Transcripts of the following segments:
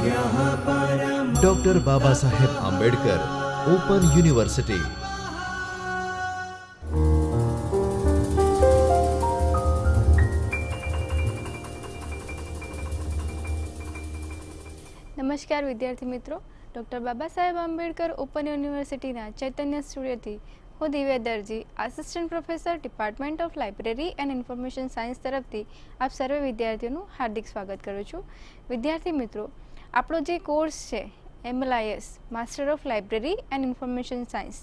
Doctor Baba Saheb Ambedkar open university. નમસ્કાર વિદ્યાર્થી મિત્રો, ડૉક્ટર બાબા સાહેબ આંબેડકર ઓપન યુનિવર્સિટીના ચૈતન્ય સ્ટુડિયોથી હું Divya Darji, assistant professor department of library and information science તરફથી આપ સર્વે વિદ્યાર્થીઓનું હાર્દિક સ્વાગત કરું છું. વિદ્યાર્થી મિત્રો, આપણો જે કોર્સ છે MLIS master of library and information science,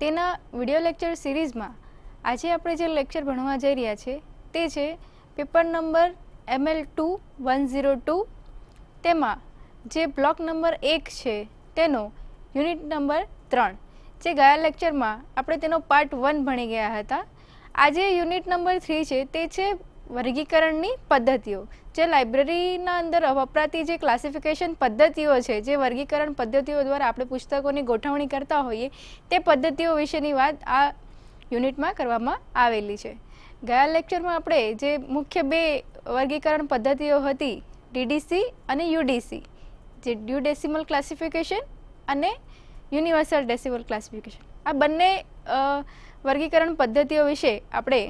તેના વિડીયો લેક્ચર સિરીઝમાં આજે આપણે જે લેક્ચર ભણવા જઈ રહ્યા છે તે છે પેપર નંબર ML2-102. તેમાં જે બ્લોક નંબર 1 છે તેનો યુનિટ નંબર 3, જે ગયા લેક્ચરમાં આપણે તેનો પાર્ટ 1 ભણી ગયા હતા. આજે યુનિટ નંબર 3 છે તે છે વર્ગીકરણની પદ્ધતિઓ. જે લાઇબ્રેરીના અંદર વપરાતી જે ક્લાસિફિકેશન પદ્ધતિઓ છે, જે વર્ગીકરણ પદ્ધતિઓ દ્વારા આપણે પુસ્તકોની ગોઠવણી કરતા હોઈએ, તે પદ્ધતિઓ વિશેની વાત આ યુનિટમાં કરવામાં આવેલી છે. ગયા લેક્ચરમાં આપણે જે મુખ્ય 2 વર્ગીકરણ પદ્ધતિઓ હતી, DDC અને UDC, જે ડ્યુ ડેસિમલ ક્લાસિફિકેશન અને યુનિવર્સલ ડેસિમલ ક્લાસિફિકેશન, આ બંને વર્ગીકરણ પદ્ધતિઓ વિશે આપણે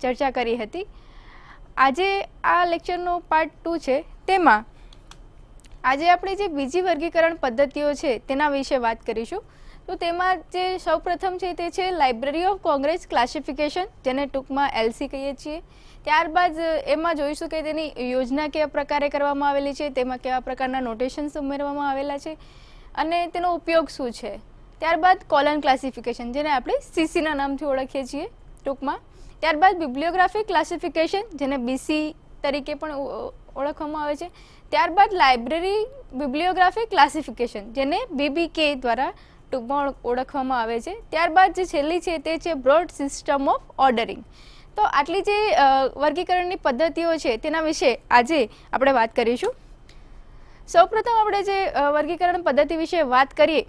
ચર્ચા કરી હતી. આજે આ લેક્ચરનો પાર્ટ 2 છે, તેમાં આજે આપણે જે બીજી વર્ગીકરણ પદ્ધતિઓ છે તેના વિશે વાત કરીશું. તો તેમાં જે સૌપ્રથમ છે તે છે લાઇબ્રેરી ઓફ કોંગ્રેસ ક્લાસિફિકેશન, જેને ટૂંકમાં LC કહીએ છીએ. ત્યારબાદ એમાં જોઈશું કે તેની યોજના કેવા પ્રકારે કરવામાં આવેલી છે, તેમાં કેવા પ્રકારના નોટેશન્સ ઉમેરવામાં આવેલા છે અને તેનો ઉપયોગ શું છે. ત્યારબાદ કોલન ક્લાસિફિકેશન, જેને આપણે CCના નામથી ઓળખીએ છીએ ટૂંકમાં. ત્યારબાદ બિબ્લિયોગ્રાફિક ક્લાસિફિકેશન, જેને BC તરીકે પણ ઓળખવામાં આવે છે. ત્યારબાદ લાઇબ્રેરી બિબ્લિયોગ્રાફિક ક્લાસિફિકેશન, જેને BBK દ્વારા ટૂંકમાં ઓળખવામાં આવે છે. ત્યારબાદ જે છેલ્લી છે તે છે બ્રોડ સિસ્ટમ ઓફ ઓર્ડરિંગ. તો આટલી જે વર્ગીકરણની પદ્ધતિઓ છે તેના વિશે આજે આપણે વાત કરીશું. સૌપ્રથમ આપણે જે વર્ગીકરણ પદ્ધતિ વિશે વાત કરીએ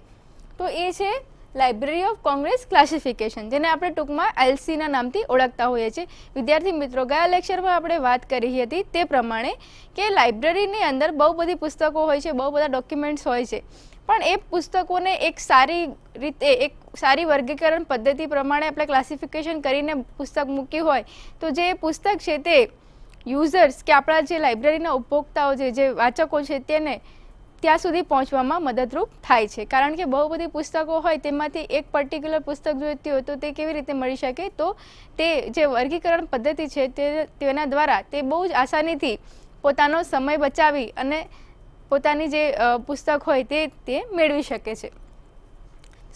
તો એ છે લાઇબ્રેરી ઓફ કોંગ્રેસ ક્લાસિફિકેશન, જેને આપણે ટૂંકમાં LCના નામથી ઓળખતા હોઈએ છીએ. વિદ્યાર્થી મિત્રો, ગયા લેક્ચરમાં આપણે વાત કરી હતી તે પ્રમાણે કે લાઇબ્રેરીની અંદર બહુ બધી પુસ્તકો હોય છે, બહુ બધા ડોક્યુમેન્ટ્સ હોય છે, પણ એ પુસ્તકોને એક સારી રીતે, એક સારી વર્ગીકરણ પદ્ધતિ પ્રમાણે આપણે ક્લાસિફિકેશન કરીને પુસ્તક મૂકી હોય તો જે પુસ્તક છે તે યુઝર્સ કે આપણા જે લાઇબ્રેરીના ઉપભોક્તાઓ છે, જે વાચકો છે, તેને ત્યાં સુધી પહોંચવામાં મદદરૂપ થાય છે. કારણ કે બહુ બધી પુસ્તકો હોય તેમાંથી એક પર્ટિક્યુલર પુસ્તક જોઈતી હોય તો તે કેવી રીતે મળી શકે? તો તે જે વર્ગીકરણ પદ્ધતિ છે તેના દ્વારા તે બહુ જ આસાનીથી પોતાનો સમય બચાવી અને પોતાની જે પુસ્તક હોય તે મેળવી શકે છે.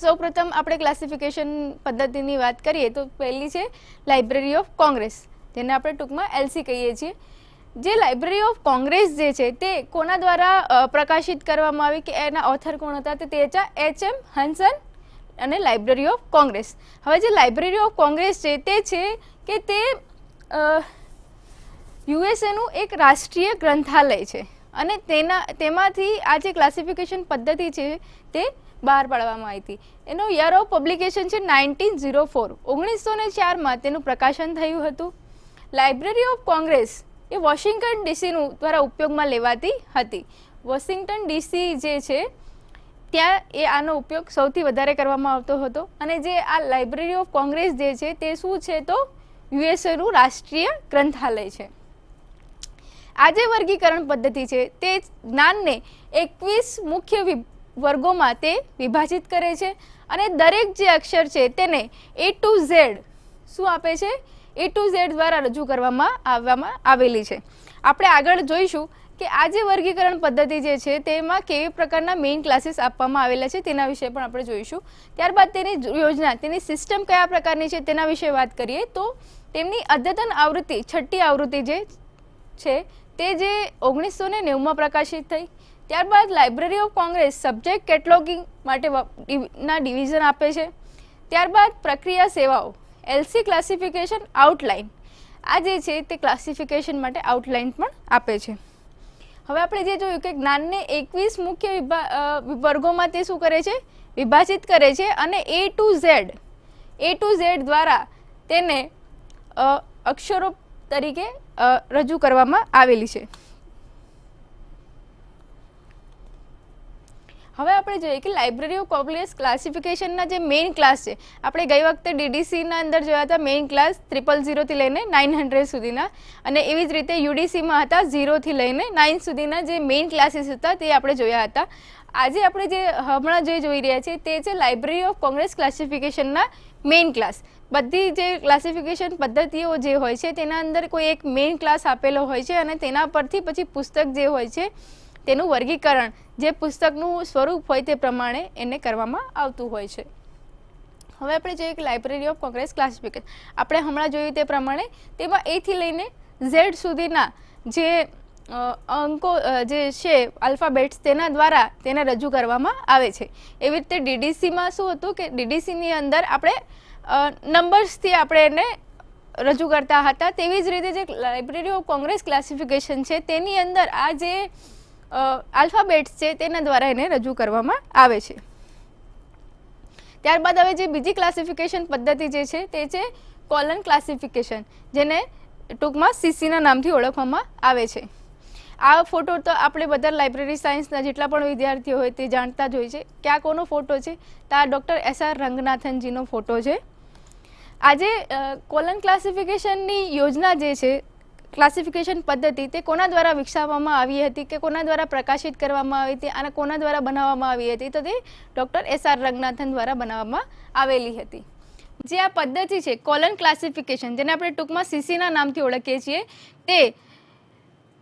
સૌપ્રથમ આપણે ક્લાસિફિકેશન પદ્ધતિની વાત કરીએ તો પહેલી છે લાઇબ્રેરી ઓફ કોંગ્રેસ, જેને આપણે ટૂંકમાં LC કહીએ છીએ. જે લાઇબ્રેરી ઓફ કોંગ્રેસ જે છે તે કોના દ્વારા પ્રકાશિત કરવામાં આવી, કે એના ઓથર કોણ હતા? તે હતા HM હન્સન અને લાઇબ્રેરી ઓફ કોંગ્રેસ. હવે જે લાઇબ્રેરી ઓફ કોંગ્રેસ છે તે છે કે તે USAનું એક રાષ્ટ્રીય ગ્રંથાલય છે અને તેમાંથી આ જે ક્લાસિફિકેશન પદ્ધતિ છે તે બહાર પાડવામાં આવી હતી. એનો યર ઓફ પબ્લિકેશન છે 1904. 1904માં તેનું પ્રકાશન થયું હતું. લાઇબ્રેરી ઓફ કોંગ્રેસ એ વોશિંગ્ટન DCનું દ્વારા ઉપયોગમાં લેવાતી હતી. વોશિંગ્ટન DC જે છે ત્યાં એ આનો ઉપયોગ સૌથી વધારે કરવામાં આવતો હતો. અને જે આ લાઇબ્રેરી ઓફ કોંગ્રેસ જે છે તે શું છે? તો USAનું રાષ્ટ્રીય ગ્રંથાલય છે. આ જે વર્ગીકરણ પદ્ધતિ છે તે જ્ઞાનને 21 મુખ્ય વર્ગોમાં તે વિભાજિત કરે છે અને દરેક જે અક્ષર છે તેને A to Z શું આપે છે? A to Z દ્વારા રજૂ કરવામાં આવેલી છે. આપણે આગળ જોઈશું કે આ જે વર્ગીકરણ પદ્ધતિ જે છે તેમાં કેવી પ્રકારના મેઇન ક્લાસીસ આપવામાં આવેલા છે તેના વિશે પણ આપણે જોઈશું. ત્યારબાદ તેની યોજના, તેની સિસ્ટમ કયા પ્રકારની છે તેના વિશે વાત કરીએ તો તેમની અદ્યતન આવૃત્તિ, 6ઠ્ઠી આવૃત્તિ જે છે તે જે 1990માં પ્રકાશિત થઈ. ત્યારબાદ લાઇબ્રેરી ઓફ કોંગ્રેસ સબ્જેક્ટ કેટલોગિંગ માટેના ડિવિઝન આપે છે. ત્યારબાદ પ્રક્રિયા સેવાઓ, LC ક્લાસિફિકેશન આઉટલાઇન, આ જે છે તે ક્લાસિફિકેશન માટે આઉટલાઇન પણ આપે છે. હવે આપણે જે જોયું કે જ્ઞાનને 21 મુખ્ય વર્ગોમાં તે શું કરે છે? વિભાજિત કરે છે અને A to Z દ્વારા તેને અક્ષરો તરીકે રજૂ કરવામાં આવેલી છે. હવે આપણે જોઈએ કે લાઇબ્રેરી ઓફ કોંગ્રેસ ક્લાસિફિકેશનના જે મેઇન ક્લાસ છે, આપણે ગઈ વખતે ડીડીસીના અંદર જોયા હતા મેઇન ક્લાસ 000થી લઈને 900 સુધીના, અને એવી જ રીતે યુડીસીમાં હતા 0થી લઈને 9 સુધીના જે મેઇન ક્લાસીસ હતા તે આપણે જોયા હતા. આજે આપણે જે હમણાં જે જોઈ રહ્યા છીએ તે છે લાઇબ્રેરી ઓફ કોંગ્રેસ ક્લાસિફિકેશનના મેઇન ક્લાસ. બધી જે ક્લાસિફિકેશન પદ્ધતિઓ જે હોય છે તેના અંદર કોઈ એક મેઇન ક્લાસ આપેલો હોય છે અને તેના પરથી પછી પુસ્તક જે હોય છે તેનું વર્ગીકરણ જે પુસ્તકનું સ્વરૂપ હોય તે પ્રમાણે એને કરવામાં આવતું હોય છે. હવે આપણે જોઈએ કે લાઇબ્રેરી ઓફ કોંગ્રેસ ક્લાસિફિકેશન આપણે હમણાં જોયું તે પ્રમાણે તેમાં એથી લઈને ઝેડ સુધીના જે અંકો જે છે આલ્ફાબેટ્સ તેના દ્વારા તેને રજૂ કરવામાં આવે છે. એવી રીતે ડીડીસીમાં શું હતું કે ડીડીસીની અંદર આપણે નંબર્સથી આપણે એને રજૂ કરતા હતા. તેવી જ રીતે જે લાઇબ્રેરી ઓફ કોંગ્રેસ ક્લાસિફિકેશન છે તેની અંદર આ જે આલ્ફાબેટ્સ છે તેના દ્વારા એને રજૂ કરવામાં આવે છે. ત્યારબાદ હવે જે બીજી ક્લાસિફિકેશન પદ્ધતિ જે છે તે છે કોલન ક્લાસિફિકેશન, જેને ટૂંકમાં સીસીના નામથી ઓળખવામાં આવે છે. આ ફોટો તો આપણે બધા લાઇબ્રેરી સાયન્સના જેટલા પણ વિદ્યાર્થીઓ હોય તે જાણતા જ હોય છે કે આ કોનો ફોટો છે, તો આ ડૉક્ટર SR રંગનાથનજીનો ફોટો છે. આજે કોલન ક્લાસિફિકેશનની યોજના જે છે ક્લાસિફિકેશન પદ્ધતિ તે કોના દ્વારા વિકસાવવામાં આવી હતી કે કોના દ્વારા પ્રકાશિત કરવામાં આવી હતી અને કોના દ્વારા બનાવવામાં આવી હતી, તો તે ડૉક્ટર SR રંગનાથન દ્વારા બનાવવામાં આવેલી હતી. જે આ પદ્ધતિ છે કોલન ક્લાસિફિકેશન, જેને આપણે ટૂંકમાં સીસીના નામથી ઓળખીએ છીએ, તે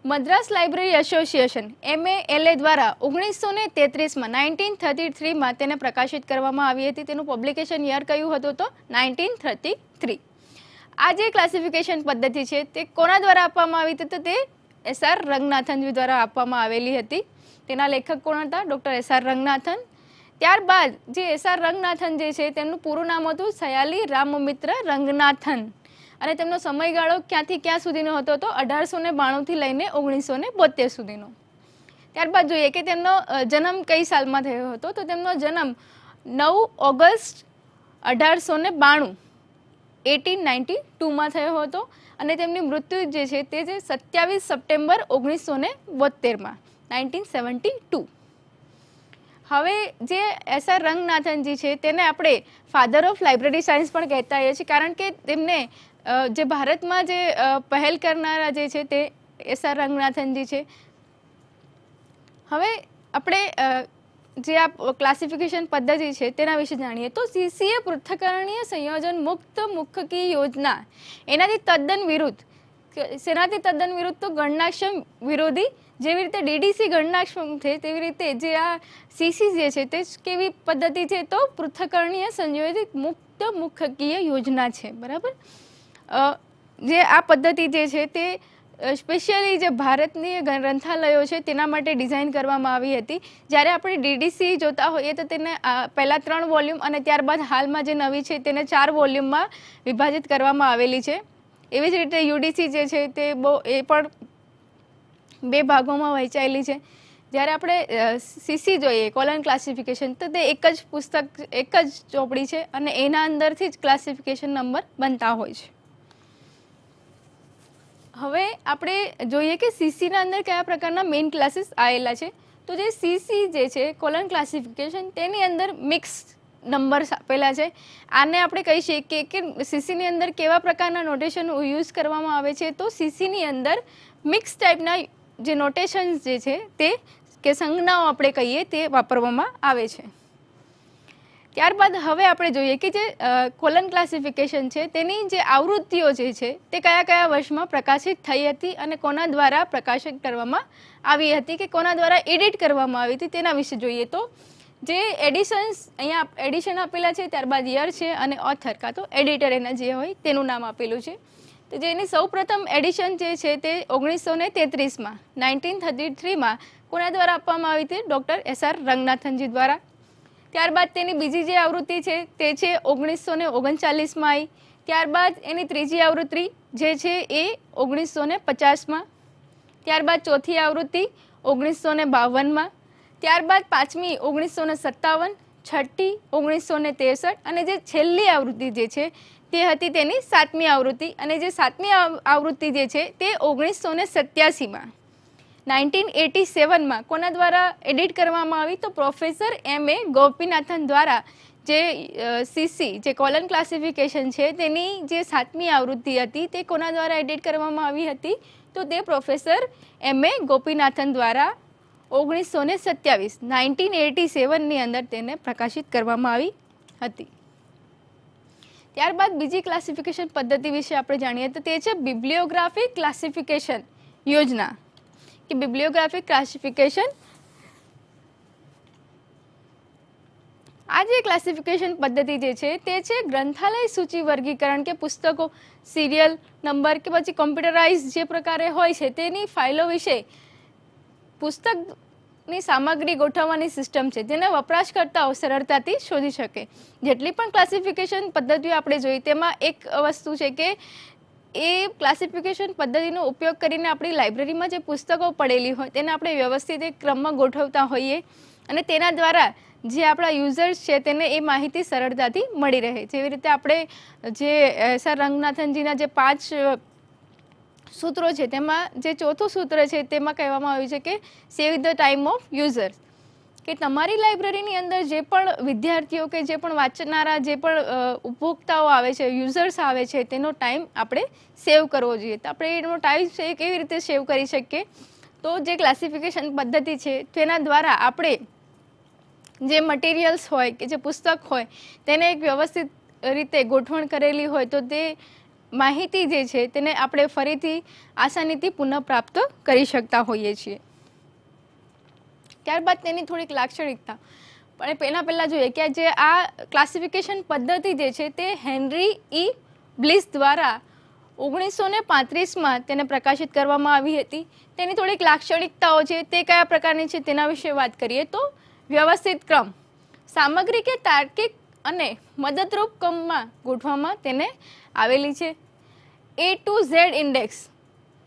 મદ્રાસ લાઇબ્રેરી એસોસિએશન MALA દ્વારા 1933માં 1933માં તેને પ્રકાશિત કરવામાં આવી હતી. તેનું પબ્લિકેશન યર કયું હતું તો 1933. આ જે ક્લાસિફિકેશન પદ્ધતિ છે તે કોના દ્વારા આપવામાં આવી હતી તો તે SR રંગનાથનજી દ્વારા આપવામાં આવેલી હતી. તેના લેખક કોણ હતા? Doctor SR Ranganathan. ત્યારબાદ જે SR રંગનાથન જે છે તેમનું પૂરું નામ હતું સયાલી રામમિત્ર રંગનાથન, અને તેમનો સમયગાળો ક્યાંથી ક્યાં સુધીનો હતો તો 1892થી લઈને 1972 સુધીનો. ત્યારબાદ જોઈએ કે તેમનો જન્મ કઈ સાલમાં થયો હતો તો તેમનો જન્મ 9 ઓગસ્ટ 1892 1892માં થયો હતો, અને તેમની મૃત્યુ જે છે તે 27 સપ્ટેમ્બર 1972માં 1972. હવે જે SR રંગનાથનજી છે તેને આપણે ફાધર ઓફ લાઇબ્રેરી સાયન્સ પણ કહેતા હોઈએ છીએ, કારણ કે તેમને જે ભારતમાં જે પહેલ કરનારા જે છે તે SR રંગનાથનજી છે. હવે આપણે જે આ ક્લાસિફિકેશન પદ્ધતિ છે તેના વિશે જાણીએ તો CCA પૃથ્થકરણીય સંયોજન મુક્ત મુખ્યકી યોજના એનાથી તદ્દન વિરુદ્ધ. શેનાથી તદ્દન વિરુદ્ધ તો ગણનાક્ષમ વિરોધી. જેવી રીતે DDC ગણનાક્ષમ છે તેવી રીતે જે આ CC જે છે તે કેવી પદ્ધતિ છે તો પૃથ્થકરણીય સંયોજિત મુક્ત મુખ્યકીય યોજના છે. બરાબર. જે આ પદ્ધતિ જે છે તે સ્પેશિયલી જે ભારતની ગ્રંથાલયો છે તેના માટે ડિઝાઇન કરવામાં આવી હતી. જ્યારે આપણે DDC જોતા હોઈએ તો તેને પહેલાં 3 વોલ્યુમ અને ત્યારબાદ હાલમાં જે નવી છે તેને 4 વોલ્યુમમાં વિભાજિત કરવામાં આવેલી છે. એવી જ રીતે UDC જે છે તે એ પણ 2 ભાગોમાં વહેંચાયેલી છે. જ્યારે આપણે CC જોઈએ કોલન ક્લાસિફિકેશન તો તે એક જ પુસ્તક એક જ ચોપડી છે અને એના અંદરથી જ ક્લાસિફિકેશન નંબર બનતા હોય છે. હવે આપણે જોઈએ કે CCના અંદર કયા પ્રકારના મેઇન ક્લાસીસ આવેલા છે. તો જે CC જે છે કોલન ક્લાસિફિકેશન તેની અંદર મિક્સ નંબર્સ આપેલા છે. આને આપણે કહી શકીએ કે CCની અંદર કેવા પ્રકારના નોટેશન યુઝ કરવામાં આવે છે તો CCની અંદર મિક્સ ટાઈપના જે નોટેશન્સ જે છે તે કે સંજ્ઞાઓ આપણે કહીએ તે વાપરવામાં આવે છે. ત્યારબાદ હવે આપણે જોઈએ કે જે કોલન ક્લાસિફિકેશન છે તેની જે આવૃત્તિઓ જે છે તે કયા કયા વર્ષમાં પ્રકાશિત થઈ હતી અને કોના દ્વારા પ્રકાશિત કરવામાં આવી હતી કે કોના દ્વારા એડિટ કરવામાં આવી હતી તેના વિશે જોઈએ. તો જે એડિશન્સ અહીંયા એડિશન આપેલા છે, ત્યારબાદ યર છે અને ઓથર કાં તો એડિટર એના જે હોય તેનું નામ આપેલું છે. તો જેની સૌપ્રથમ એડિશન જે છે તે 1933માં 1933માં કોના દ્વારા આપવામાં આવી હતી? ડૉક્ટર SR રંગનાથનજી દ્વારા. ત્યારબાદ તેની બીજી જે આવૃત્તિ છે તે છે 1939માં આવી. ત્યારબાદ એની ત્રીજી આવૃત્તિ જે છે એ 1950માં. ત્યારબાદ ચોથી આવૃત્તિ 1952માં. ત્યારબાદ પાંચમી 1957, છઠ્ઠી 1963 અને જે છેલ્લી આવૃત્તિ જે છે તે હતી તેની 7મી આવૃત્તિ, અને જે 7મી આવૃત્તિ જે છે તે 1987માં. 1987માં કોના દ્વારા એડિટ કરવામાં આવી? તો પ્રોફેસર M.A. ગોપીનાથન દ્વારા જે CC જે કોલન ક્લાસિફિકેશન છે તેની જે 7મી આવૃત્તિ હતી તે કોના દ્વારા એડિટ કરવામાં આવી હતી? તો તે પ્રોફેસર M.A. ગોપીનાથન દ્વારા 1987ની અંદર તેને પ્રકાશિત કરવામાં આવી હતી. ત્યારબાદ બીજી ક્લાસિફિકેશન પદ્ધતિ વિશે આપણે જાણીએ તો તે છે બિબ્લિયોગ્રાફિક ક્લાસિફિકેશન યોજના કે બિબ્લિયોગ્રાફિક ક્લાસિફિકેશન. આ જે ક્લાસિફિકેશન પદ્ધતિ જે છે તે છે ગ્રંથાલય સૂચિ વર્ગીકરણ કે પુસ્તકો સિરિયલ નંબર કે પછી કોમ્પ્યુટરાઇઝ જે પ્રકારે હોય છે તેની ફાઇલો વિશે પુસ્તકની સામગ્રી ગોઠવવાની સિસ્ટમ છે જેને વપરાશકર્તાઓ સરળતાથી શોધી શકે. જેટલી પણ ક્લાસિફિકેશન પદ્ધતિઓ આપણે જોઈ તેમાં એક વસ્તુ છે કે એ ક્લાસિફિકેશન પદ્ધતિનો ઉપયોગ કરીને આપણી લાઇબ્રેરીમાં જે પુસ્તકો પડેલી હોય તેને આપણે વ્યવસ્થિત એક ક્રમમાં ગોઠવતા હોઈએ અને તેના દ્વારા જે આપણા યુઝર્સ છે તેને એ માહિતી સરળતાથી મળી રહે. જેવી રીતે આપણે જે સર રંગનાથનજીના જે 5 સૂત્રો છે તેમાં જે ચોથું સૂત્ર છે તેમાં કહેવામાં આવ્યું છે કે સેવ ધ ટાઈમ ઓફ યુઝર્સ, કે તમારી લાઇબ્રેરીની અંદર જે પણ વિદ્યાર્થીઓ કે જે પણ વાંચનારા જે પણ ઉપભોક્તાઓ આવે છે, યુઝર્સ આવે છે તેનો ટાઈમ આપણે સેવ કરવો જોઈએ. તો આપણે એનો ટાઈમ છે કેવી રીતે સેવ કરી શકીએ? તો જે ક્લાસિફિકેશન પદ્ધતિ છે તેના દ્વારા આપણે જે મટીરિયલ્સ હોય કે જે પુસ્તક હોય તેને એક વ્યવસ્થિત રીતે ગોઠવણ કરેલી હોય તો તે માહિતી જે છે તેને આપણે ફરીથી આસાનીથી પુનઃપ્રાપ્ત કરી શકતા હોઈએ છીએ. ત્યારબાદ તેની થોડીક લાક્ષણિકતા પણ પહેલાં જોઈએ કે જે આ ક્લાસિફિકેશન પદ્ધતિ જે છે તે હેનરી ઈ બ્લિસ દ્વારા 1935માં તેને પ્રકાશિત કરવામાં આવી હતી. તેની થોડીક લાક્ષણિકતાઓ છે તે કયા પ્રકારની છે તેના વિશે વાત કરીએ તો વ્યવસ્થિત ક્રમ, સામગ્રી કે તાર્કિક અને મદદરૂપ ક્રમમાં ગોઠવવામાં તેને આવેલી છે. A to Z ઇન્ડેક્સ,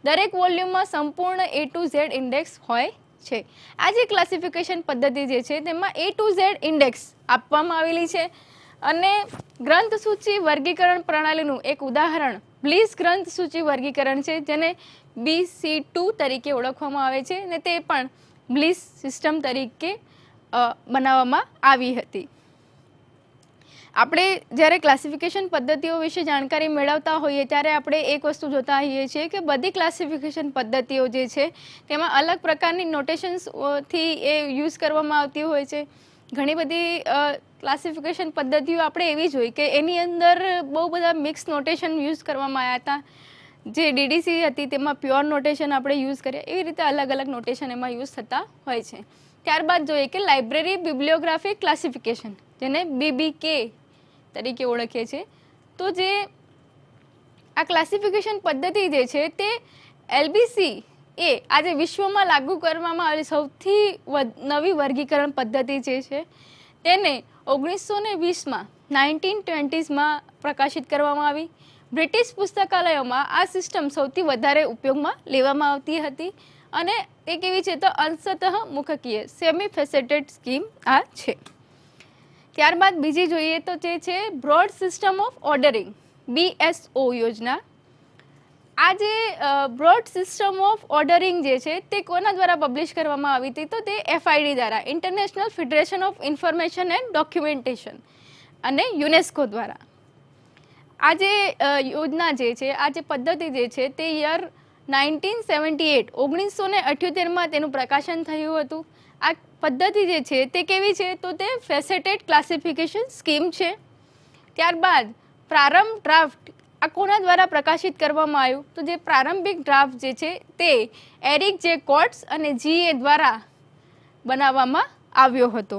દરેક વોલ્યુમમાં સંપૂર્ણ A to Z ઇન્ડેક્સ હોય છે. આ જે ક્લાસિફિકેશન પદ્ધતિ જે છે તેમાં A to Z ઇન્ડેક્સ આપવામાં આવેલી છે અને ગ્રંથ સૂચિ વર્ગીકરણ પ્રણાલીનું એક ઉદાહરણ બ્લિસ ગ્રંથ સૂચિ વર્ગીકરણ છે જેને BC2 તરીકે ઓળખવામાં આવે છે અને તે પણ બ્લિસ સિસ્ટમ તરીકે બનાવવામાં આવી હતી. આપણે જ્યારે ક્લાસિફિકેશન પદ્ધતિઓ વિશે જાણકારી મેળવતા હોઈએ ત્યારે આપણે એક વસ્તુ જોતા હોઈએ છીએ કે બધી ક્લાસિફિકેશન પદ્ધતિઓ જે છે તેમાં અલગ પ્રકારની નોટેશન્સથી એ યુઝ કરવામાં આવતી હોય છે. ઘણી બધી ક્લાસિફિકેશન પદ્ધતિઓ આપણે એવી જોઈ કે એની અંદર બહુ બધા મિક્સ નોટેશન યુઝ કરવામાં આવ્યા હતા. જે DDC હતી તેમાં પ્યોર નોટેશન આપણે યુઝ કરીએ, એવી રીતે અલગ અલગ નોટેશન એમાં યુઝ થતા હોય છે. ત્યારબાદ જોઈએ કે લાઇબ્રેરી બિબ્લિયોગ્રાફિક ક્લાસિફિકેશન જેને BBK તરીકે ઓળખીએ છીએ. તો જે આ ક્લાસિફિકેશન પદ્ધતિ જે છે તે LBC એ આજે વિશ્વમાં લાગુ કરવામાં આવેલી સૌથી નવી વર્ગીકરણ પદ્ધતિ જે છે તેને 1920માં 1920માં પ્રકાશિત કરવામાં આવી. બ્રિટિશ પુસ્તકાલયોમાં આ સિસ્ટમ સૌથી વધારે ઉપયોગમાં લેવામાં આવતી હતી અને તે કેવી છે તો અંશતઃ મુખકીય સેમી ફેસેટેડ સ્કીમ આ છે. ત્યારબાદ બીજી જોઈએ તો જે છે broad system of ordering BSO યોજના. આ જે બ્રોડ સિસ્ટમ ઓફ ઓર્ડરિંગ જે છે તે કોના દ્વારા પબ્લિશ કરવામાં આવી હતી? તો તે FID દ્વારા, international federation of information and documentation અને યુનેસ્કો દ્વારા. આ જે યોજના જે છે, આ જે પદ્ધતિ જે છે તે યર 1978માં તેનું પ્રકાશન થયું હતું. આ પદ્ધતિ જે છે તે કેવી છે તો તે ફેસેટેડ ક્લાસિફિકેશન સ્કીમ છે. ત્યારબાદ પ્રારંભ ડ્રાફ્ટ આ કોના દ્વારા પ્રકાશિત કરવામાં આવ્યું? તો જે પ્રારંભિક ડ્રાફ્ટ જે છે તે એરિક જે કોટ્સ અને GA દ્વારા બનાવવામાં આવ્યો હતો.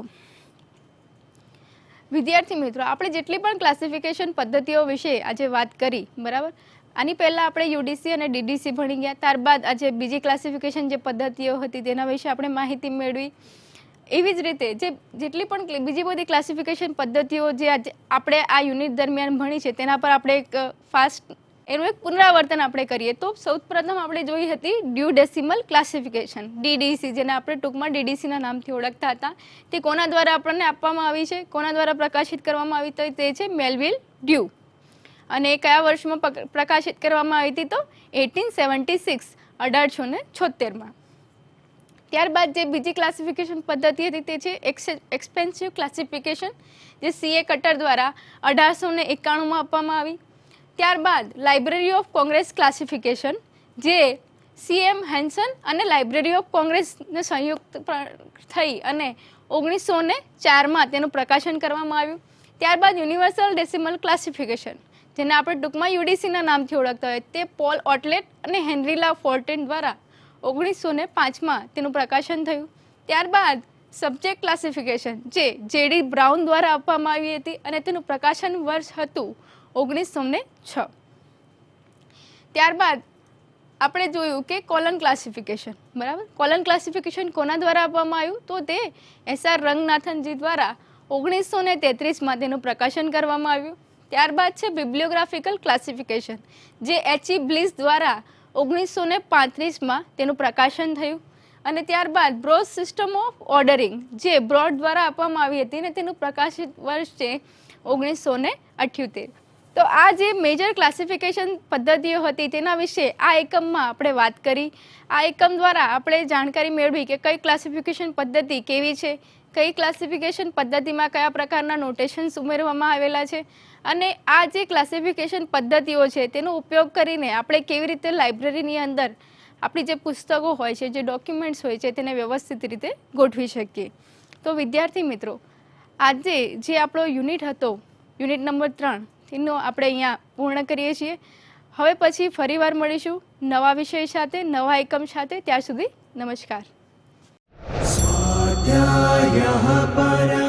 વિદ્યાર્થી મિત્રો, આપણે જેટલી પણ ક્લાસિફિકેશન પદ્ધતિઓ વિશે આજે વાત કરી, બરાબર, આની પહેલાં આપણે UDC અને DDC ભણી ગયા. ત્યારબાદ આજે બીજી ક્લાસિફિકેશન જે પદ્ધતિઓ હતી તેના વિશે આપણે માહિતી મેળવી. એવી જ રીતે જેટલી પણ બીજી બધી ક્લાસિફિકેશન પદ્ધતિઓ જે આજે આપણે આ યુનિટ દરમિયાન ભણી છે તેના પર આપણે એક ફાસ્ટ એનું એક પુનરાવર્તન આપણે કરીએ તો સૌપ્રથમ આપણે જોઈ હતી ડ્યુ ડેસિમલ ક્લાસિફિકેશન DDC, જેને આપણે ટૂંકમાં DDCના નામથી ઓળખતા હતા. તે કોના દ્વારા આપણને આપવામાં આવી છે, કોના દ્વારા પ્રકાશિત કરવામાં આવી? તો તે છે મેલવિલ ડ્યુ. અને એ કયા વર્ષમાં પ્રકાશિત કરવામાં આવી હતી? તો 1876 1876માં. ત્યારબાદ જે બીજી ક્લાસિફિકેશન પદ્ધતિ હતી તે છે એક્સપેન્સિવ ક્લાસિફિકેશન, જે CA કટર દ્વારા 1891માં આપવામાં આવી. ત્યારબાદ લાઇબ્રેરી ઓફ કોંગ્રેસ ક્લાસિફિકેશન, જે CM હેન્સન અને લાઇબ્રેરી ઓફ કોંગ્રેસને સંયુક્ત થઈ અને 1904માં તેનું પ્રકાશન કરવામાં આવ્યું. ત્યારબાદ યુનિવર્સલ ડેસિમલ ક્લાસિફિકેશન, જેને આપણે ટૂંકમાં UDCના નામથી ઓળખતા હોય, તે પોલ ઓટલેટ અને હેનરીલા ફોર્ટેન દ્વારા 1905માં તેનું પ્રકાશન થયું. ત્યારબાદ સબ્જેક્ટ ક્લાસિફિકેશન, જે JD બ્રાઉન દ્વારા આપવામાં આવી હતી અને તેનું પ્રકાશન વર્ષ હતું 1906. ત્યારબાદ આપણે જોયું કે કોલન ક્લાસિફિકેશન, બરાબર. કોલન ક્લાસિફિકેશન કોના દ્વારા આપવામાં આવ્યું? તો તે SR રંગનાથનજી દ્વારા 1933માં તેનું પ્રકાશન કરવામાં આવ્યું. ત્યારબાદ છે બિબ્લિયોગ્રાફિકલ ક્લાસિફિકેશન, જે HE બ્લિસ દ્વારા 1935માં તેનું પ્રકાશન થયું. અને ત્યારબાદ બ્રોડ સિસ્ટમ ઓફ ઓર્ડરિંગ, જે બ્રોડ દ્વારા આપવામાં આવી હતી અને તેનું પ્રકાશિત વર્ષ છે 1978. તો આ જે મેજર ક્લાસિફિકેશન પદ્ધતિઓ હતી તેના વિશે આ એકમમાં આપણે વાત કરી. આ એકમ દ્વારા આપણે જાણકારી મેળવી કે કઈ ક્લાસિફિકેશન પદ્ધતિ કેવી છે, કઈ ક્લાસિફિકેશન પદ્ધતિમાં કયા પ્રકારના નોટેશન્સ ઉમેરવામાં આવેલા છે, અને આ જે ક્લાસિફિકેશન પદ્ધતિઓ છે તેનો ઉપયોગ કરીને આપણે કેવી રીતે લાઇબ્રેરીની અંદર આપણી જે પુસ્તકો હોય છે, જે ડોક્યુમેન્ટ્સ હોય છે, તેને વ્યવસ્થિત રીતે ગોઠવી શકીએ. તો વિદ્યાર્થી મિત્રો, આજે જે આપણો યુનિટ હતો, યુનિટ નંબર 3, તેનો આપણે અહીંયા પૂર્ણ કરીએ છીએ. હવે પછી ફરીવાર મળીશું નવા વિષય સાથે, નવા એકમ સાથે. ત્યાં સુધી નમસ્કાર. स्वाध्यायः परः